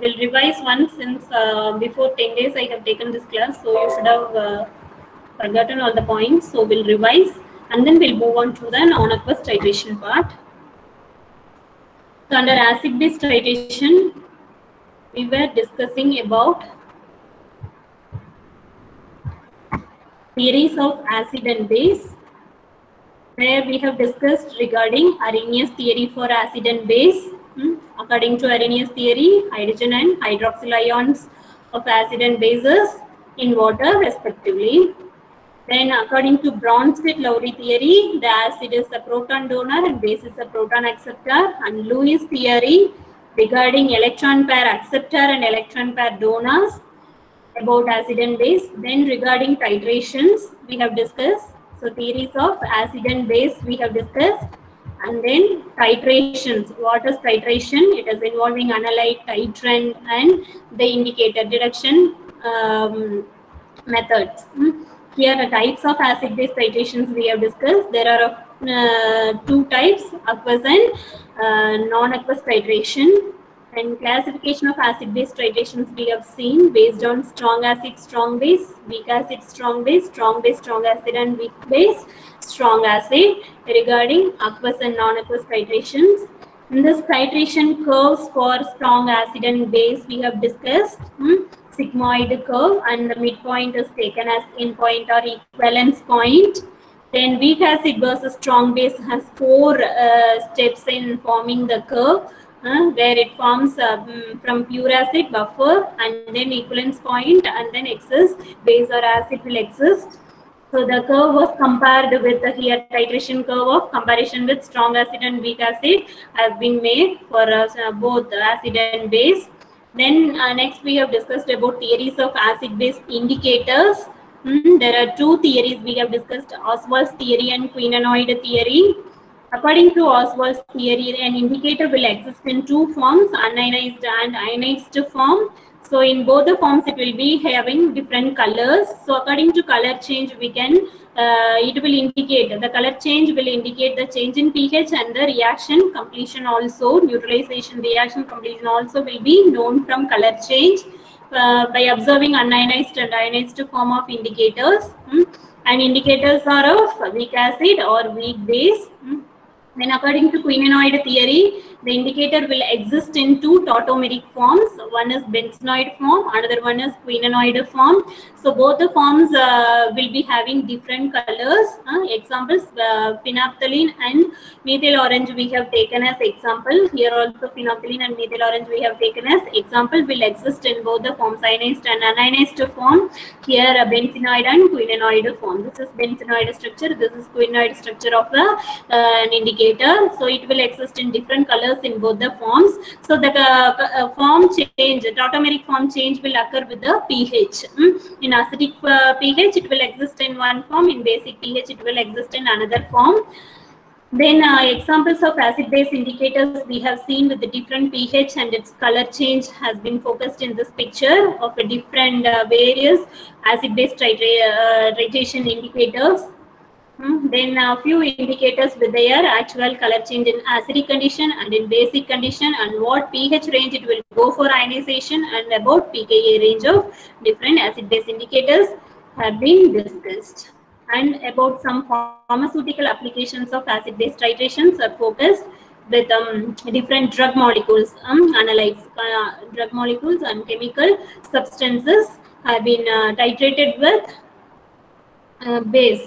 We'll revise once since before 10 days I have taken this class, so you should have forgotten all the points. So we'll revise and then we'll move on to the non-aqueous titration part. So under acid-base titration, we were discussing about theories of acid and base, where we have discussed regarding Arrhenius theory for acid and base. According to Arrhenius theory, hydrogen and hydroxyl ions of acid and bases in water respectively. Then according to Bronsted-Lowry theory, the acid is a proton donor and base is a proton acceptor. And Lewis theory regarding electron pair acceptor and electron pair donors about acid and base. Then regarding titrations, we have discussed. So theories of acid and base we have discussed. And then titrations. What is titration? It is involving analyte, titrant, and the indicator deduction methods. Here the types of acid-base titrations we have discussed. There are two types, aqueous and non-aqueous titration. And classification of acid-base titrations we have seen based on strong acid, strong base, weak acid, strong base, strong base, strong acid, and weak base, strong acid. Regarding aqueous and non-aqueous titrations, in this titration curves for strong acid and base we have discussed. Sigmoid curve, and the midpoint is taken as endpoint or equivalence point. Then weak acid versus strong base has 4 steps in forming the curve, where it forms from pure acid, buffer, and then equivalence point, and then excess base or acid will exist. So the curve was compared with the here titration curve of comparison with strong acid and weak acid has been made for both acid and base. Then next we have discussed about theories of acid-base indicators. There are 2 theories we have discussed, Ostwald's theory and Quinenoid theory. According to Ostwald's theory, an indicator will exist in 2 forms, unionized and ionized form. So in both the forms it will be having different colors. So according to color change we can, it will indicate, the color change will indicate the change in pH, and the reaction completion also, neutralization reaction completion also will be known from color change by observing unionized and ionized form of indicators. And indicators are of weak acid or weak base. Then according to Quinenoid theory, the indicator will exist in 2 tautomeric forms. One is benzenoid form, another one is quinenoid form. So both the forms will be having different colors. Examples, phenolphthalein and methyl orange we have taken as example. Here also phenolphthalein and methyl orange we have taken as example will exist in both the forms, ionized and unionized form. Here benzenoid and quinenoid form. This is benzenoid structure, this is quinenoid structure of an indicator. So it will exist in different colors in both the forms. So the form change, tautomeric form change will occur with the pH. In acidic pH it will exist in one form, in basic pH it will exist in another form. Then examples of acid-base indicators we have seen with the different pH and its color change has been focused in this picture of a different various acid-base titration indicators. Then a few indicators with their actual color change in acidic condition and in basic condition, and what pH range it will go for ionization, and about pKa range of different acid-base indicators have been discussed. And about some pharmaceutical applications of acid-base titrations are focused with different drug molecules, analytes, drug molecules and chemical substances have been titrated with base,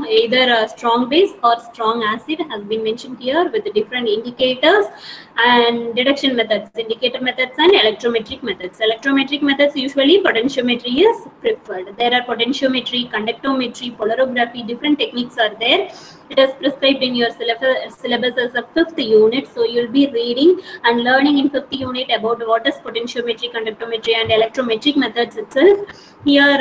either a strong base or strong acid has been mentioned here with the different indicators and deduction methods, indicator methods and electrometric methods. Electrometric methods usually potentiometry is preferred. There are potentiometry, conductometry, polarography, different techniques are there. It is prescribed in your syllabus as a 5th unit. So you will be reading and learning in 5th unit about what is potentiometry, conductometry and electrometric methods itself. Here,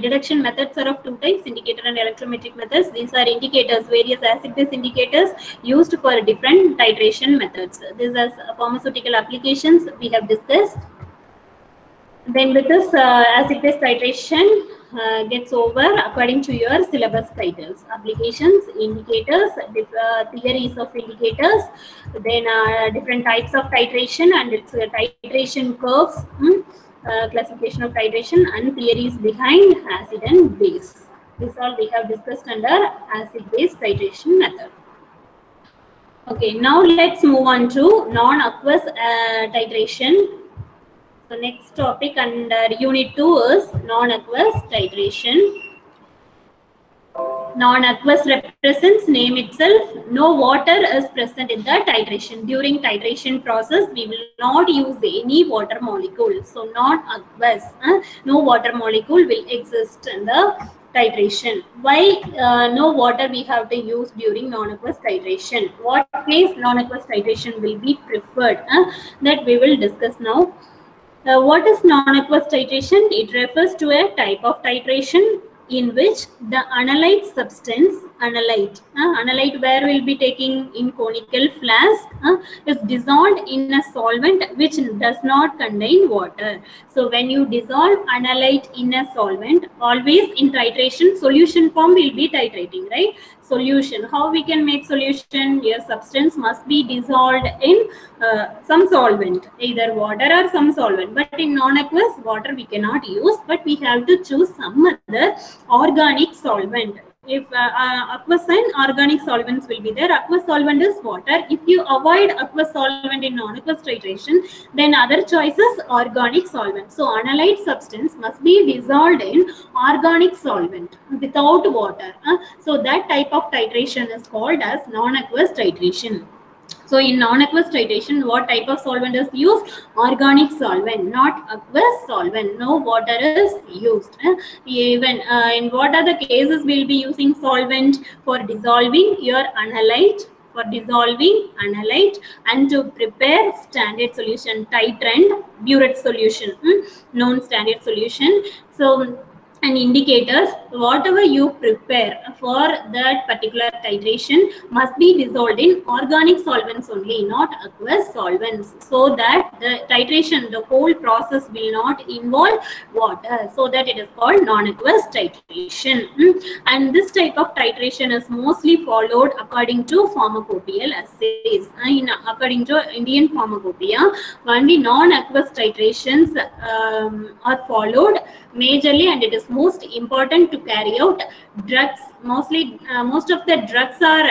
deduction methods are of 2 types, indicator and electrometric methods. These are indicators, various acid-base indicators used for different titration methods. These are pharmaceutical applications we have discussed. Then with this acid-base titration, gets over according to your syllabus titles. Applications, indicators, theories of indicators, then different types of titration and its titration curves, classification of titration, and theories behind acid and base. This all we have discussed under acid-base titration method. Okay, now let's move on to non-aqueous titration. So next topic under Unit 2 is non-aqueous titration. Non-aqueous represents name itself. No water is present in the titration. During titration process, we will not use any water molecule. So non-aqueous, no water molecule will exist in the titration. Why no water we have to use during non-aqueous titration? What case non-aqueous titration will be preferred? That we will discuss now. What is non-aqueous titration? It refers to a type of titration in which the analyte substance, analyte where we'll be taking in conical flask, is dissolved in a solvent which does not contain water. So when you dissolve analyte in a solvent, always in titration, solution form will be titrating, right? Solution, how we can make solution? Your substance must be dissolved in some solvent, either water or some solvent. But in non-aqueous, water we cannot use, but we have to choose some other organic solvent. If aqueous and organic solvents will be there, aqueous solvent is water. If you avoid aqueous solvent in non-aqueous titration, then other choice is organic solvent. So analyte substance must be dissolved in organic solvent without water. So that type of titration is called as non-aqueous titration. So in non-aqueous titration, what type of solvent is used? Organic solvent, not aqueous solvent. No water is used. Even in what are the cases we'll be using solvent? For dissolving your analyte, for dissolving analyte, and to prepare standard solution, titrant burette solution, known standard solution. So, and indicators, whatever you prepare for that particular titration must be dissolved in organic solvents only, not aqueous solvents, so that the titration, the whole process will not involve water, so that it is called non-aqueous titration. And this type of titration is mostly followed according to pharmacopoeial assays. According to Indian pharmacopoeia, only non-aqueous titrations are followed majorly, and it is most important to carry out drugs. Mostly, most of the drugs are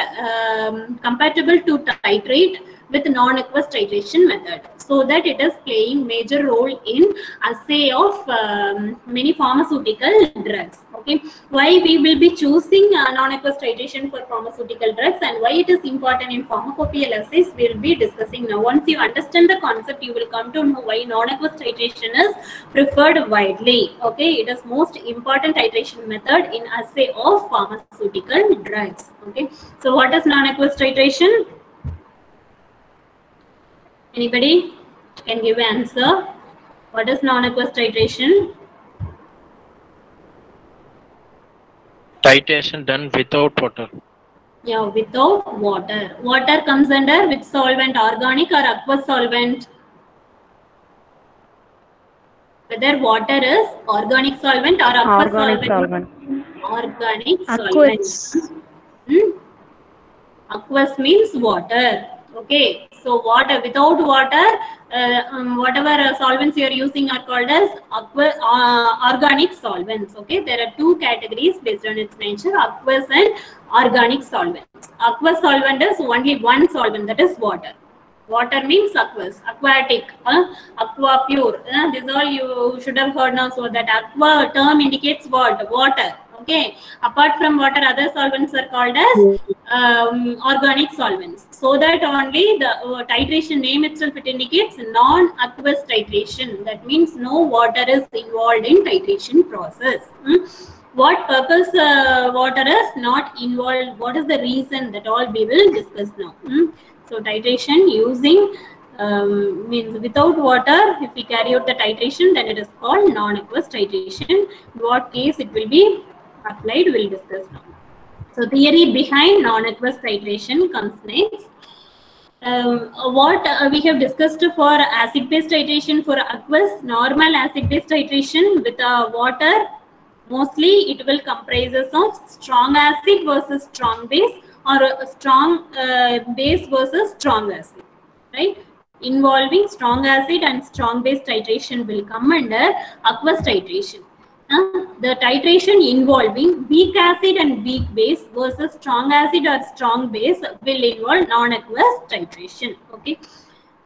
compatible to titrate with non-aqueous titration method, so that it is playing major role in assay of many pharmaceutical drugs. Okay, why we will be choosing non-aqueous titration for pharmaceutical drugs and why it is important in pharmacopoeial assays, we will be discussing now. Once you understand the concept, you will come to know why non-aqueous titration is preferred widely. Okay, it is most important titration method in assay of pharmaceutical drugs. Okay, so what is non-aqueous titration? Anybody can give an answer? What is non-aqueous titration? Titration done without water. Yeah, without water. Water comes under which solvent? Organic or aqueous solvent? Whether water is organic solvent or aqueous solvent? Organic solvent. Aqueous means water. Okay, so water, without water, whatever solvents you are using are called as organic solvents. Okay, there are two categories based on its nature: aqueous and organic solvents. Aqueous solvent is only one solvent, that is water. Water means aqueous, aquatic, aqua pure. This all you should have heard now. So that aqua term indicates what? Water. Okay. Apart from water, other solvents are called as organic solvents. So that only the titration name itself, it indicates non-aqueous titration. That means no water is involved in titration process. What purpose water is not involved? What is the reason? That all we will discuss now. So titration using means without water, if we carry out the titration, then it is called non-aqueous titration. In what case it will be applied, we will discuss now. So theory behind non-aqueous titration comes next. What we have discussed for acid-base titration, for aqueous, normal acid-base titration with water, Mostly it will comprises of strong acid versus strong base, or a strong base versus strong acid, right? Involving strong acid and strong base titration will come under aqueous titration. The titration involving weak acid and weak base versus strong acid or strong base will involve non-aqueous titration. Okay.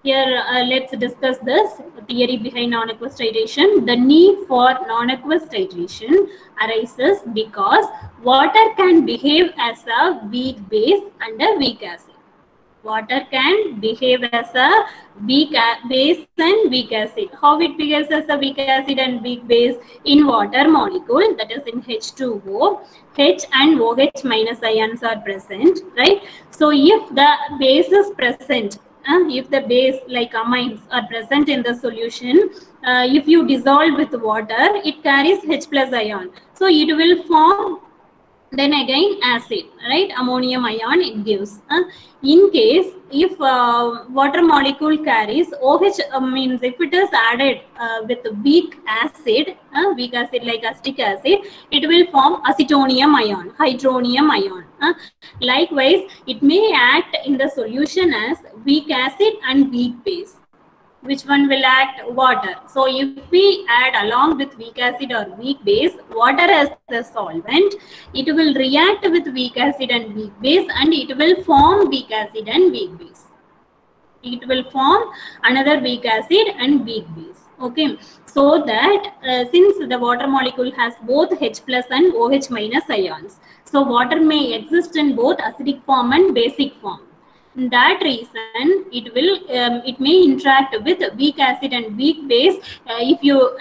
Here, let's discuss this theory behind non-aqueous titration. The need for non-aqueous titration arises because water can behave as a weak base and a weak acid. Water can behave as a weak base and weak acid. How it behaves as a weak acid and weak base? In water molecule, that is in H2O, H and OH minus ions are present, right? So if the base is present, if the base like amines are present in the solution, if you dissolve with water, it carries H plus ion. So it will form then again acid, right? Ammonium ion it gives. In case if water molecule carries OH, means if it is added with weak acid like acetic acid, it will form acetonium ion, hydronium ion. Likewise, it may act in the solution as weak acid and weak base. Which one will act? Water. So if we add along with weak acid or weak base, water as the solvent, it will react with weak acid and weak base, and it will form weak acid and weak base. It will form another weak acid and weak base. Okay. So that since the water molecule has both H plus and OH minus ions, so water may exist in both acidic form and basic form. That reason it may interact with weak acid and weak base if you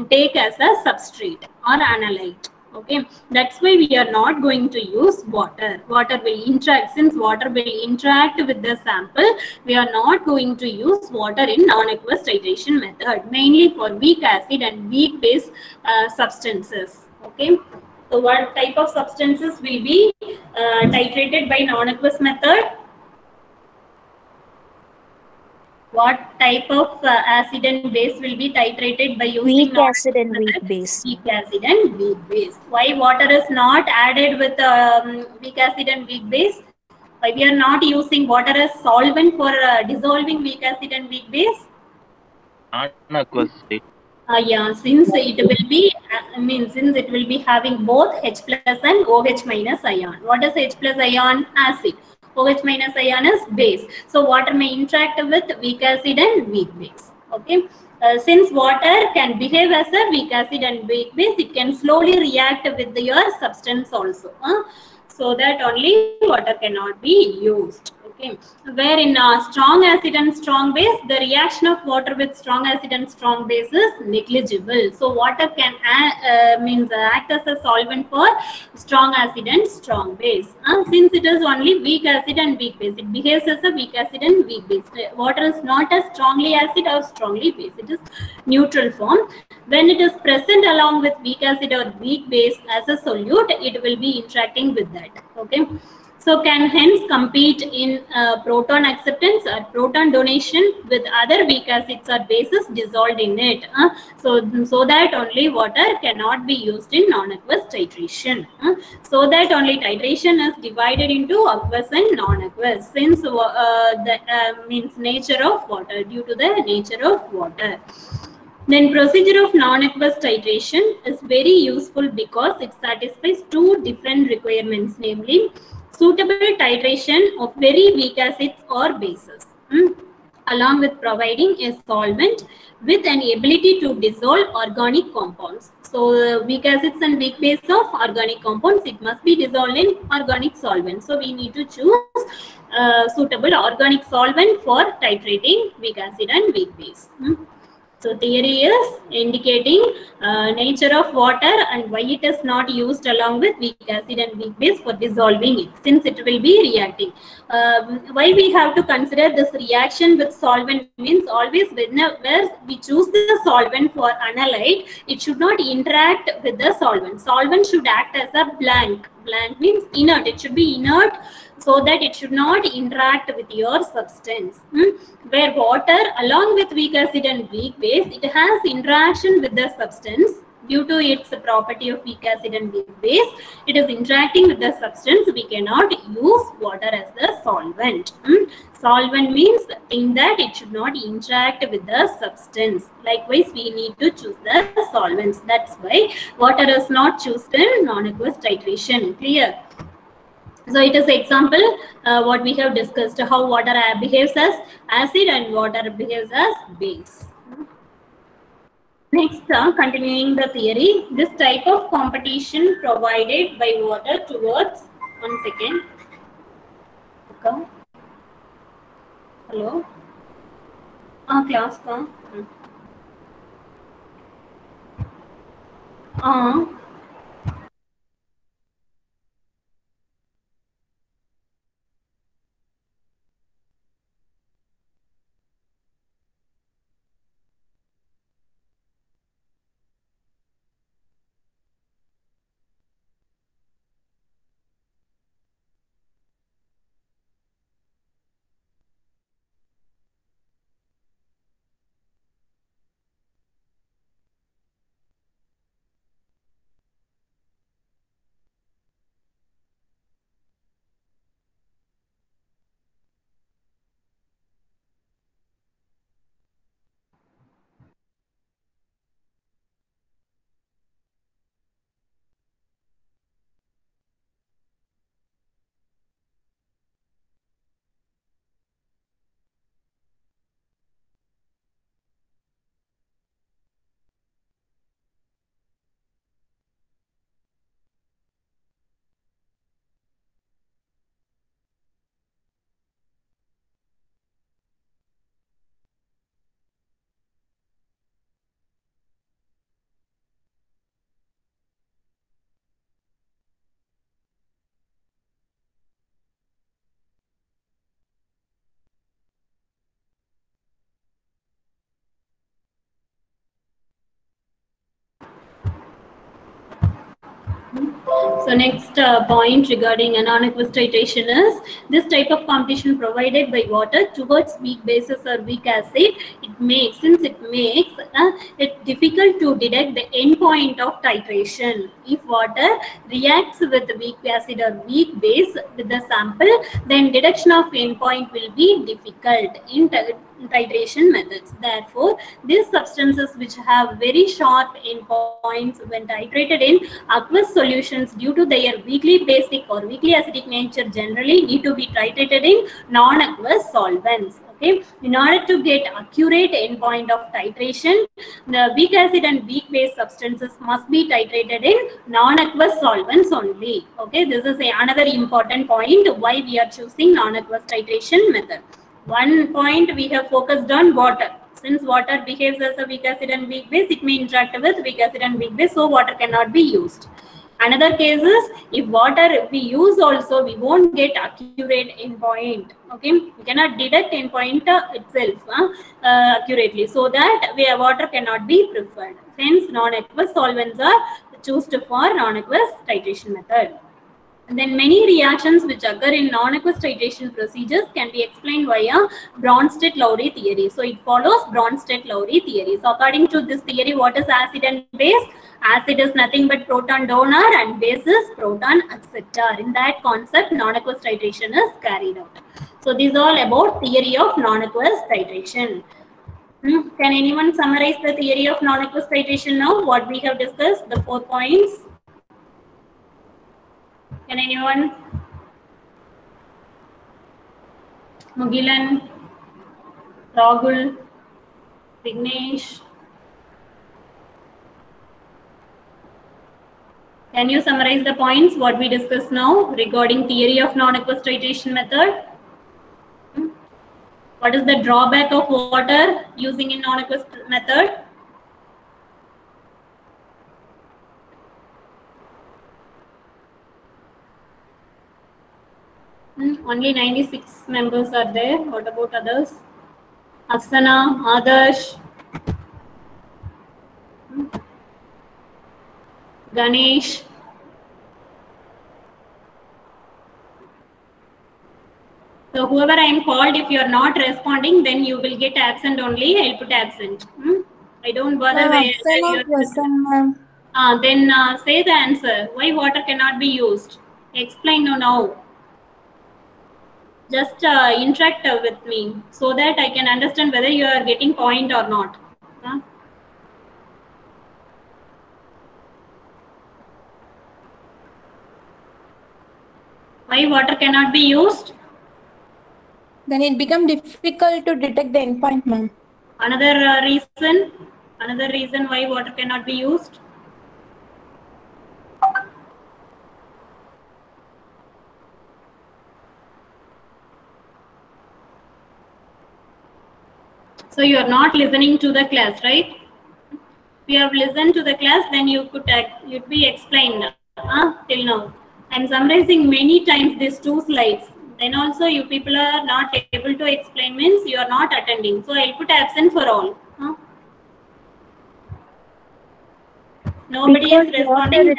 take as a substrate or analyte. Okay, that's why we are not going to use water. Water will interact, since water will interact with the sample, we are not going to use water in non-aqueous titration method, mainly for weak acid and weak base substances. Okay, so what type of substances will be titrated by non-aqueous method? What type of acid and base will be titrated by using weak acid and weak base? Weak acid and weak base. Why water is not added with weak acid and weak base? Why we are not using water as solvent for dissolving weak acid and weak base? Non-aqueous. Yeah, since it will be, since it will be having both H plus and OH minus ion. What is H plus ion? Acid. OH minus ion is base. So water may interact with weak acid and weak base. Okay. Since water can behave as a weak acid and weak base, it can slowly react with your substance also. So that only water cannot be used. Okay. Where in strong acid and strong base, the reaction of water with strong acid and strong base is negligible. So water can act as a solvent for strong acid and strong base. Since it is only weak acid and weak base, it behaves as a weak acid and weak base. Water is not as strongly acid or strongly base. It is neutral form. When it is present along with weak acid or weak base as a solute, it will be interacting with that. Okay. So can hence compete in proton acceptance or proton donation with other weak acids or bases dissolved in it. So that only water cannot be used in non-aqueous titration. So that only titration is divided into aqueous and non-aqueous, since means nature of water, due to the nature of water. Then procedure of non-aqueous titration is very useful because it satisfies two different requirements, namely suitable titration of very weak acids or bases, along with providing a solvent with an ability to dissolve organic compounds. So weak acids and weak base of organic compounds, it must be dissolved in organic solvent. So we need to choose suitable organic solvent for titrating weak acid and weak base. So theory is indicating nature of water and why it is not used along with weak acid and weak base for dissolving it, since it will be reacting. Why we have to consider this reaction with solvent means always whenever we choose the solvent for analyte, it should not interact with the solvent. Solvent should act as a blank. Blank means inert. It should be inert, so that it should not interact with your substance. Where water along with weak acid and weak base, it has interaction with the substance, Due to its property of weak acid and weak base, it is interacting with the substance. We cannot use water as the solvent. Solvent means in that it should not interact with the substance. Likewise, we need to choose the solvents. That's why water is not chosen in non-aqueous titration. Clear? So it is example what we have discussed, how water behaves as acid and water behaves as base. Next, continuing the theory, this type of competition provided by water towards, one second. Okay. Hello? Class ka? So next point regarding non-aqueous titration is this type of competition provided by water towards weak bases or weak acid. It makes it difficult to detect the end point of titration. If water reacts with weak acid or weak base with the sample, then detection of end point will be difficult in titration methods. Therefore, these substances which have very sharp endpoints when titrated in aqueous solutions due to their weakly basic or weakly acidic nature generally need to be titrated in non-aqueous solvents. Okay, in order to get accurate endpoint of titration, the weak acid and weak base substances must be titrated in non-aqueous solvents only. Okay, this is another important point why we are choosing non-aqueous titration method. One point we have focused on water. Since water behaves as a weak acid and weak base, it may interact with weak acid and weak base, so water cannot be used. Another case is if water we use also, we won't get accurate endpoint. Okay, we cannot detect endpoint itself accurately, so that water cannot be preferred. Hence, non-aqueous solvents are chosen for non-aqueous titration method. And then many reactions which occur in non-aqueous titration procedures can be explained via Bronsted-Lowry theory. So it follows Bronsted-Lowry theory. So according to this theory, what is acid and base? Acid is nothing but proton donor and base is proton acceptor. In that concept, non-aqueous titration is carried out. So this is all about theory of non-aqueous titration. Can anyone summarize the theory of non-aqueous titration now? What we have discussed, the 4 points. Can anyone? Mugilan, Rahul, Vignesh. Can you summarize the points what we discussed now regarding theory of non-aqueous titration method? What is the drawback of water using in non-aqueous method? Only 96 members are there. What about others? Afsana, Adarsh, Ganesh. So whoever I am called, if you are not responding, then you will get absent only. I'll put absent. I don't bother. Afsana present, ma'am. Then say the answer. Why water cannot be used? Explain now. Just interact with me so that I can understand whether you are getting point or not. Why water cannot be used? Then it becomes difficult to detect the endpoint, ma'am. Another reason why water cannot be used. So you are not listening to the class, right? If you have listened to the class, then you could you'd be explained till now. I'm summarizing many times these 2 slides. Then also you people are not able to explain means you are not attending. So I'll put absent for all. Nobody is responding.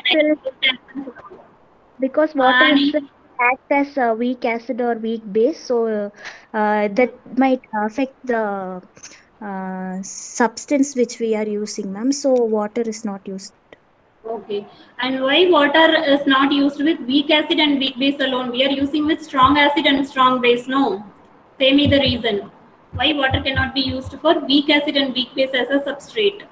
Because water itself acts as a weak acid or weak base, so that might affect the substance which we are using, ma'am. So water is not used. Okay. And why water is not used with weak acid and weak base alone? We are using with strong acid and strong base. No. Tell me the reason. Why water cannot be used for weak acid and weak base as a substrate?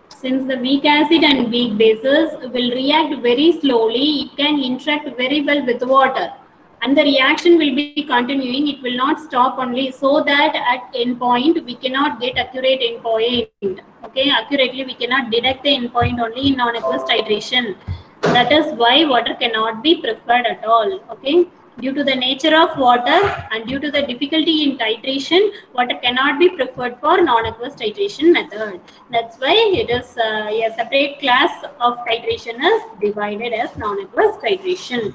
Since the weak acid and weak bases will react very slowly, it can interact very well with water. And the reaction will be continuing, it will not stop only, so that at endpoint we cannot get accurate endpoint. Okay, accurately we cannot detect the endpoint only in non-aqueous titration. That is why water cannot be preferred at all. Okay, due to the nature of water and due to the difficulty in titration, water cannot be preferred for non-aqueous titration method. That's why it is a separate class of titration is divided as non-aqueous titration.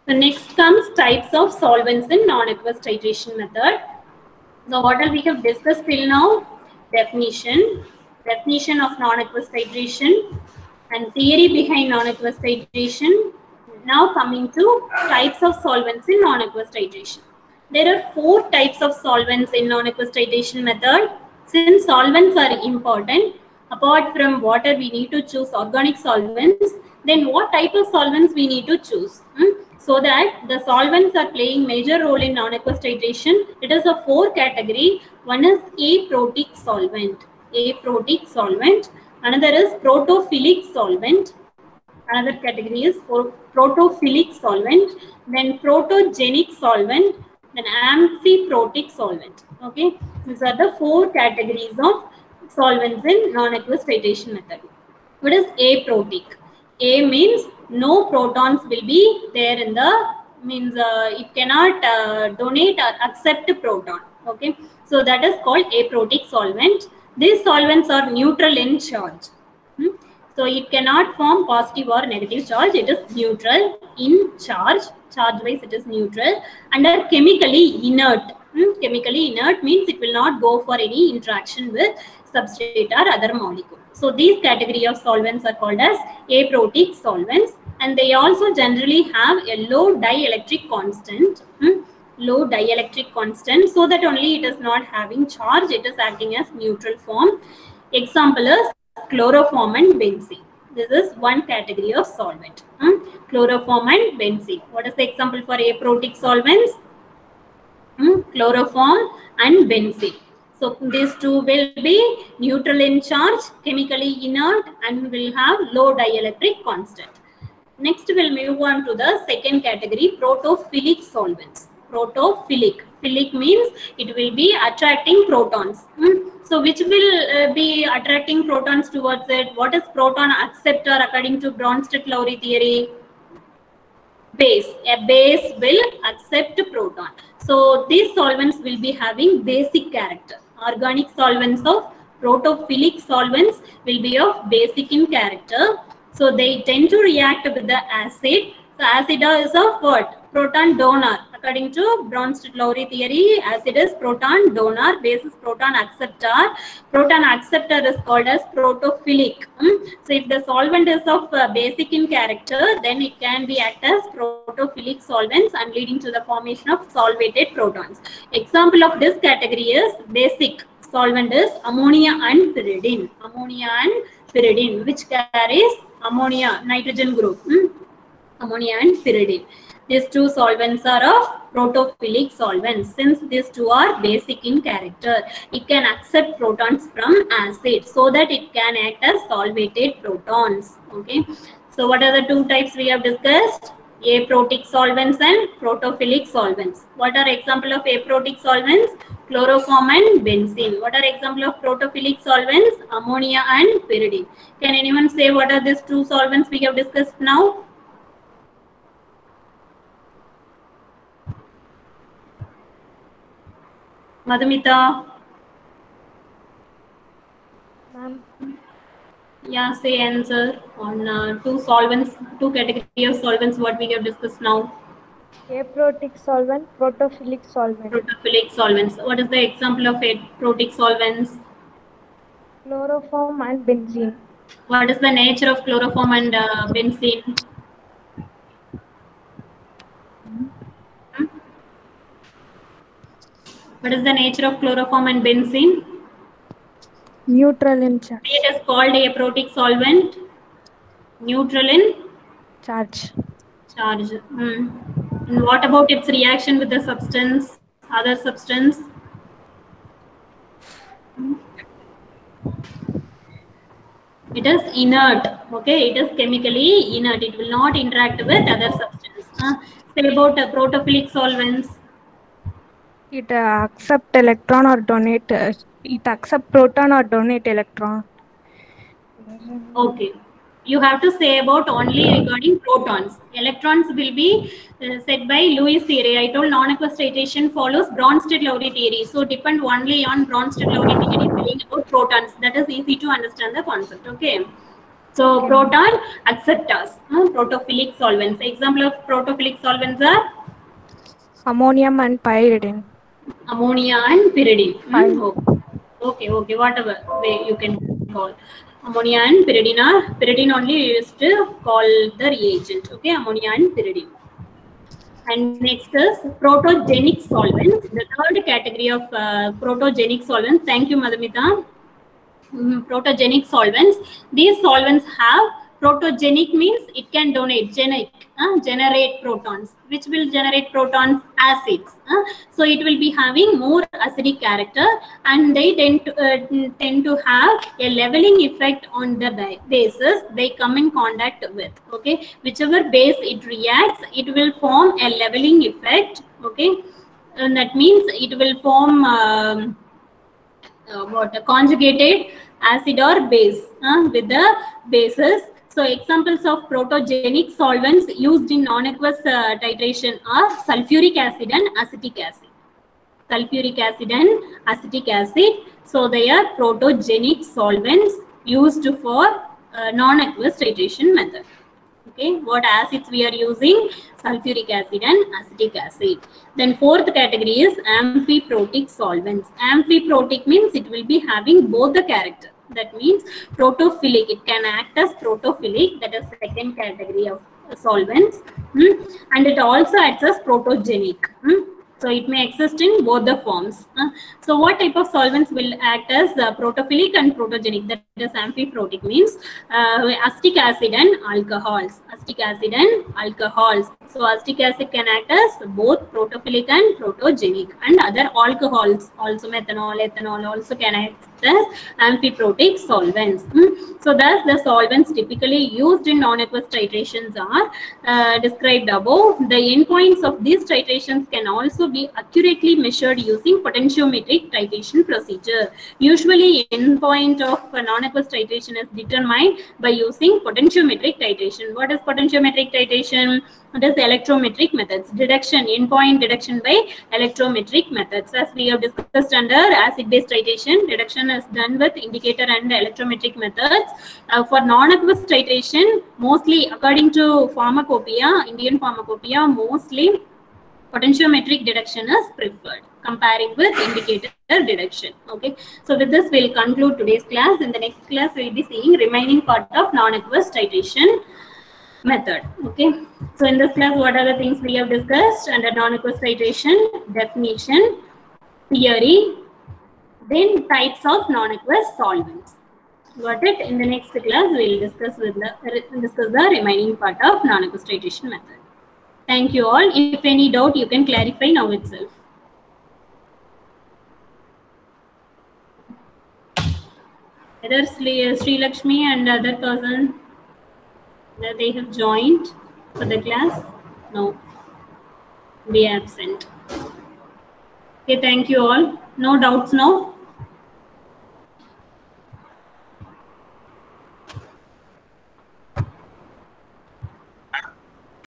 The next comes types of solvents in non-aqueous titration method. So what all we have discussed till now? Definition of non-aqueous titration and theory behind non-aqueous titration. Now coming to types of solvents in non-aqueous titration. There are 4 types of solvents in non-aqueous titration method. Since solvents are important, apart from water we need to choose organic solvents. Then what type of solvents we need to choose? So that the solvents are playing major role in non-aqueous titration. It is a 4 category. One is aprotic solvent. Aprotic solvent. Another is protophilic solvent. Another category is protophilic solvent. Then protogenic solvent. Then amphiprotic solvent. Okay, these are the 4 categories of solvents in non-aqueous titration method. What is aprotic? A means no protons will be there in the, means it cannot donate or accept proton. Okay, so that is called aprotic solvent. These solvents are neutral in charge. So it cannot form positive or negative charge. It is neutral in charge. Charge wise it is neutral and are chemically inert. Chemically inert means it will not go for any interaction with substrate or other molecule. So these category of solvents are called as aprotic solvents, and they also generally have a low dielectric constant. Low dielectric constant, so that only it is not having charge, it is acting as neutral form. Example is chloroform and benzene. This is one category of solvent. Chloroform and benzene. What is the example for aprotic solvents? Chloroform and benzene. So these 2 will be neutral in charge, chemically inert, and will have low dielectric constant. Next we'll move on to the second category, protophilic solvents. Protophilic. Philic means it will be attracting protons. So which will be attracting protons towards it? What is proton acceptor according to Bronsted-Lowry theory? Base. A base will accept proton. So these solvents will be having basic character. Organic solvents of protophilic solvents will be of basic in character. So they tend to react with the acid. So acid is of what? Proton donor. according to Bronsted-Lowry theory, acid is proton donor, base is proton acceptor. Proton acceptor is called as protophilic. So if the solvent is of basic in character, then it can be act as protophilic solvents and leading to the formation of solvated protons. Example of this category is basic solvent is ammonia and pyridine. Ammonia and pyridine, which carries ammonia, nitrogen group. Ammonia and pyridine. These two solvents are of protophilic solvents. Since these two are basic in character, it can accept protons from acid so that it can act as solvated protons. Okay. So what are the two types we have discussed? Aprotic solvents and protophilic solvents. What are example of aprotic solvents? Chloroform and benzene. What are example of protophilic solvents? Ammonia and pyridine. Can anyone say what are these two solvents we have discussed now? Madhumita? Ma'am, Yeah, say answer on two solvents, two category of solvents what we have discussed now. aprotic solvent, protophilic solvent. Protophilic solvents. What is the example of aprotic solvents? Chloroform and benzene. What is the nature of chloroform and benzene? What is the nature of chloroform and benzene? Neutral in charge. It is called aprotic solvent. Neutral in Charge. charge. And what about its reaction with the substance, other substance? It is inert. Okay, it is chemically inert. It will not interact with other substance. Say about protophilic solvents. It accept electron or donate. It accept proton or donate electron. Okay. You have to say about only regarding protons. Electrons will be said by Lewis theory. I told non-aqueous titration follows Bronsted-Lowry theory. So depend only on Bronsted-Lowry theory saying about protons. That is easy to understand the concept. Okay. So proton acceptors, protophilic solvents. Example of protophilic solvents are Ammonium and pyridine. ammonia and pyridine. Okay, whatever way you can call. Ammonia and pyridine are pyridine only used to call the reagent. Okay, ammonia and pyridine. And next is protogenic solvents. The third category of protogenic solvents. Thank you, Madhumita. Protogenic solvents. These solvents have protogenic means it can generate protons. Which will generate protons? Acids. So it will be having more acidic character, and they tend to have a leveling effect on the bases they come in contact with. Okay, whichever base it reacts, it will form a leveling effect. Okay, and that means it will form a conjugated acid or base with the bases. So examples of protogenic solvents used in non-aqueous titration are sulfuric acid and acetic acid. Sulfuric acid and acetic acid. So they are protogenic solvents used for non-aqueous titration method. Okay, what acids we are using? Sulfuric acid and acetic acid. Then fourth category is amphiprotic solvents. Amphiprotic means it will be having both the character. That means protophilic. It can act as protophilic. That is second category of solvents. And it also acts as protogenic. So it may exist in both the forms. So what type of solvents will act as protophilic and protogenic? That is amphiprotic means acetic acid and alcohols. Acetic acid and alcohols. So acetic acid can act as both protophilic and protogenic, and other alcohols also methanol, ethanol also can act as amphiprotic solvents. So thus the solvents typically used in non-aqueous titrations are described above. The endpoints of these titrations can also be accurately measured using potentiometric titration procedure. Usually endpoint of non-aqueous titration is determined by using potentiometric titration. What is potentiometric titration? It is electrometric methods. Deduction, endpoint deduction by electrometric methods. As we have discussed under acid-base titration, deduction is done with indicator and electrometric methods. For non-aqueous titration, mostly according to pharmacopoeia, Indian pharmacopoeia, mostly potentiometric deduction is preferred, comparing with indicator deduction. Okay, so with this we'll conclude today's class. In the next class we'll be seeing remaining part of non-aqueous titration method. Okay, so in this class what are the things we have discussed under non-aqueous titration? Definition, theory, then types of non-aqueous solvents. Got it? In the next class we'll discuss the remaining part of non-aqueous titration method. Thank you all. If any doubt, you can clarify now itself. Whether Sri Lakshmi and other person, that they have joined for the class? No. Be absent. Okay, thank you all. No doubts now?